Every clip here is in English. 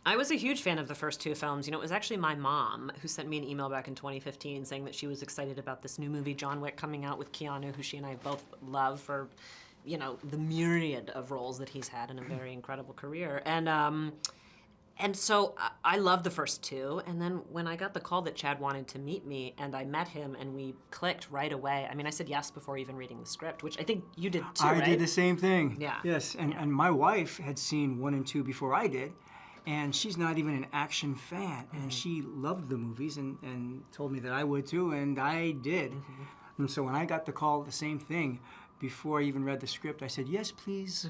I was a huge fan of the first two films. You know, it was actually my mom who sent me an email back in 2015 saying that she was excited about this new movie, John Wick, coming out with Keanu, who she and I both love for, you know, the myriad of roles that he's had in a very incredible career. And so I loved the first two, and then when I got the call that Chad wanted to meet me, and I met him, and we clicked right away. I mean, I said yes before even reading the script, which I think you did too, right? I did the same thing. Yeah. Yes, and my wife had seen 1 and 2 before I did, and she's not even an action fan, and she loved the movies and told me that I would too, and I did. And so when I got the call, the same thing, before I even read the script, I said, yes, please.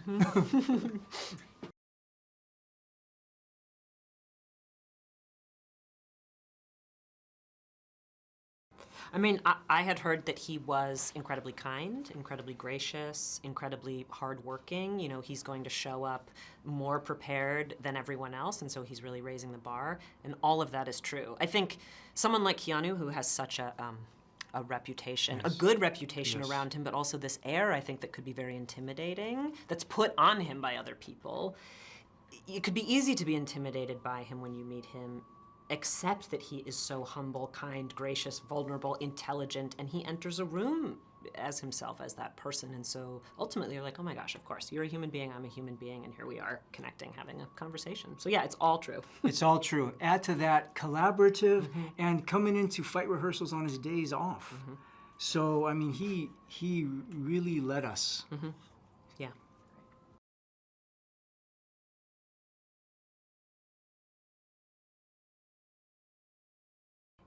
I mean, I had heard that he was incredibly kind, incredibly gracious, incredibly hardworking. You know, he's going to show up more prepared than everyone else, and so he's really raising the bar, and all of that is true. I think someone like Keanu, who has such a reputation, a good reputation around him, but also this air, I think, that could be very intimidating, that's put on him by other people. It could be easy to be intimidated by him when you meet him, except that he is so humble, kind, gracious, vulnerable, intelligent, and he enters a room as himself, as that person. And so ultimately you're like, oh my gosh, of course, you're a human being, I'm a human being, and here we are connecting, having a conversation. So yeah, it's all true. It's all true. Add to that collaborative and coming into fight rehearsals on his days off. So, I mean, he really led us. Yeah.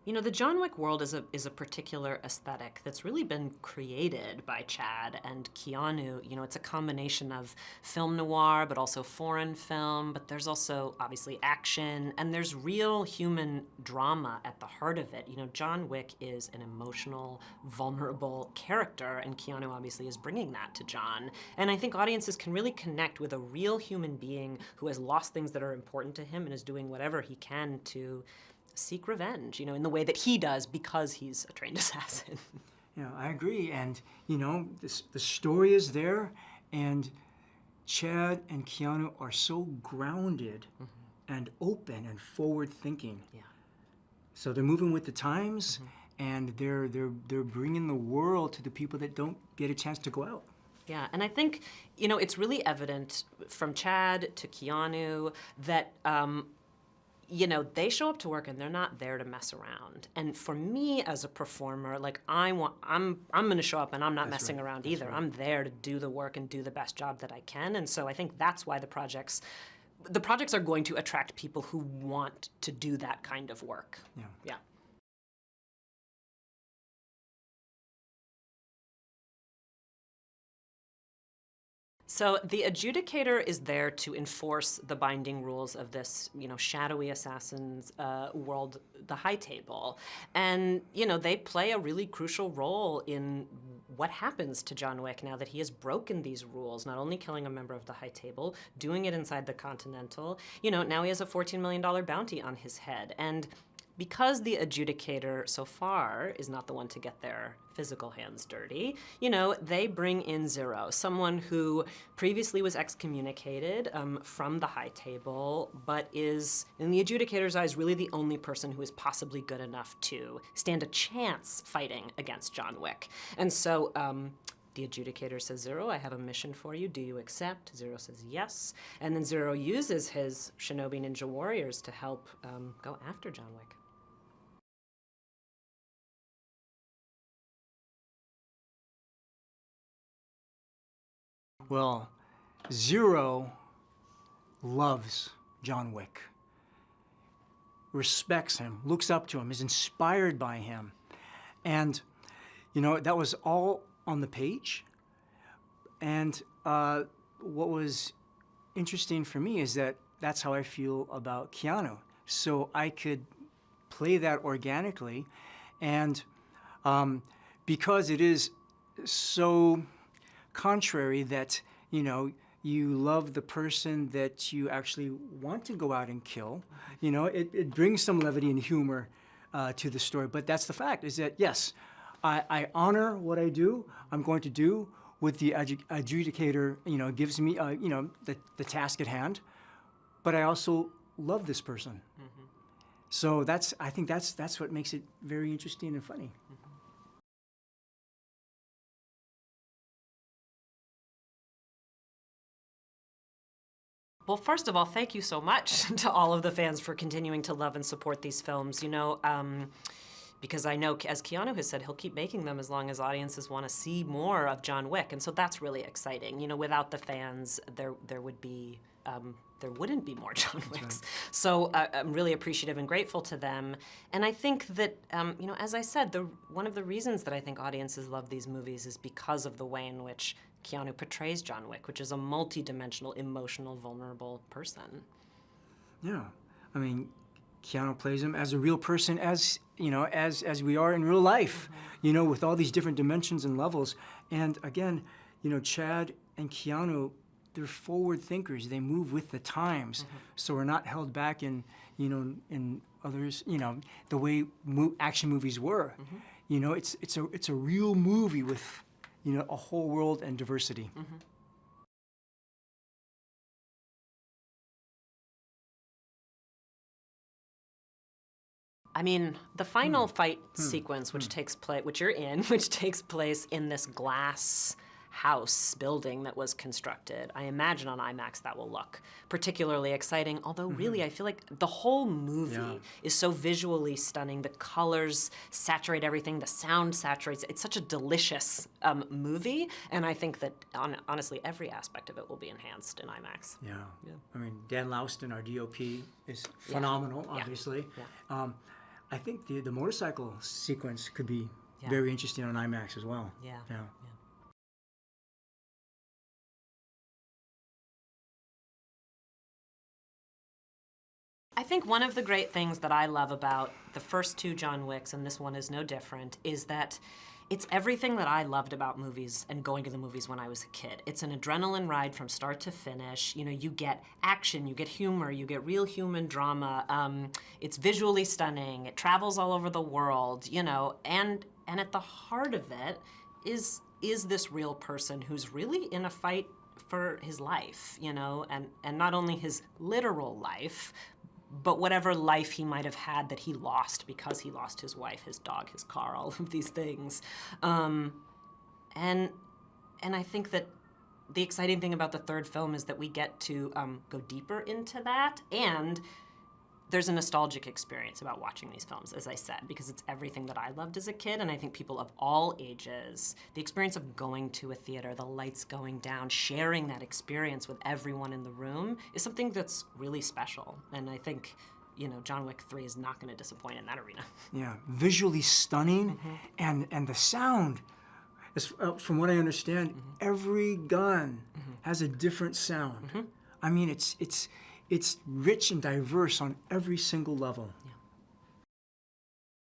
You know, the John Wick world is a particular aesthetic that's really been created by Chad and Keanu. You know, it's a combination of film noir, but also foreign film, but there's also obviously action, and there's real human drama at the heart of it. You know, John Wick is an emotional, vulnerable character, and Keanu obviously is bringing that to John. And I think audiences can really connect with a real human being who has lost things that are important to him and is doing whatever he can to seek revenge, you know, in the way that he does because he's a trained assassin. You know, I agree, and you know, the story is there, and Chad and Keanu are so grounded and open and forward-thinking. Yeah. So they're moving with the times, and they're bringing the world to the people that don't get a chance to go out. Yeah, and I think, you know, it's really evident from Chad to Keanu that you know, they show up to work and they're not there to mess around. And for me as a performer, like I'm gonna show up and I'm not messing around either. I'm there to do the work and do the best job that I can. And so I think that's why the projects are going to attract people who want to do that kind of work. Yeah. Yeah. So the Adjudicator is there to enforce the binding rules of this, you know, shadowy assassin's world, the High Table. And, you know, they play a really crucial role in what happens to John Wick now that he has broken these rules, not only killing a member of the High Table, doing it inside the Continental. You know, now he has a $14 million bounty on his head. And because the Adjudicator so far is not the one to get their physical hands dirty, you know, they bring in Zero, someone who previously was excommunicated from the High Table, but is, in the Adjudicator's eyes, really the only person who is possibly good enough to stand a chance fighting against John Wick. And so, the Adjudicator says, Zero, I have a mission for you. Do you accept? Zero says yes. And then Zero uses his Shinobi Ninja Warriors to help go after John Wick. Well, Zero loves John Wick, respects him, looks up to him, is inspired by him. And, you know, that was all on the page. And what was interesting for me is that that's how I feel about Keanu. So I could play that organically. And because it is so contrary that, you know, you love the person that you actually want to go out and kill, you know, it brings some levity and humor to the story. But that's the fact, is that, yes, I honor what I do, I'm going to do what the Adjudicator, you know, gives me, you know, the task at hand. But I also love this person. So I think that's what makes it very interesting and funny. Well, first of all, thank you so much to all of the fans for continuing to love and support these films. Because I know, as Keanu has said, he'll keep making them as long as audiences want to see more of John Wick, and so that's really exciting. Without the fans, there wouldn't be more John Wicks. Right. So I'm really appreciative and grateful to them. And I think that, as I said, one of the reasons that I think audiences love these movies is because of the way in which Keanu portrays John Wick, which is a multi-dimensional, emotional, vulnerable person. Yeah, I mean, Keanu plays him as a real person, as we are in real life, with all these different dimensions and levels. And again, Chad and Keanu, they're forward thinkers. They move with the times, so we're not held back in others, the way action movies were. It's a real movie with a whole world and diversity. I mean, the final fight sequence, which takes place, which you're in, which takes place in this glass house building that was constructed. I imagine on IMAX that will look particularly exciting, although really I feel like the whole movie is so visually stunning. The colors saturate everything, the sound saturates. It's such a delicious movie, and I think that honestly every aspect of it will be enhanced in IMAX. Yeah. I mean, Dan Louston, our DOP, is phenomenal, obviously. Yeah. I think the motorcycle sequence could be very interesting on IMAX as well. Yeah. I think one of the great things that I love about the first two John Wicks, and this one is no different, is that it's everything that I loved about movies and going to the movies when I was a kid. It's an adrenaline ride from start to finish. You get action, you get humor, you get real human drama. It's visually stunning. It travels all over the world, and at the heart of it is this real person who's really in a fight for his life, and not only his literal life, but whatever life he might have had that he lost because he lost his wife, his dog, his car, all of these things. And I think that the exciting thing about the third film is that we get to go deeper into that, and there's a nostalgic experience about watching these films, as I said, because it's everything that I loved as a kid, and I think people of all ages, the experience of going to a theater, the lights going down, sharing that experience with everyone in the room is something that's really special. And I think, John Wick 3 is not going to disappoint in that arena. Yeah, visually stunning, and the sound. From what I understand, every gun has a different sound. I mean, it's rich and diverse on every single level.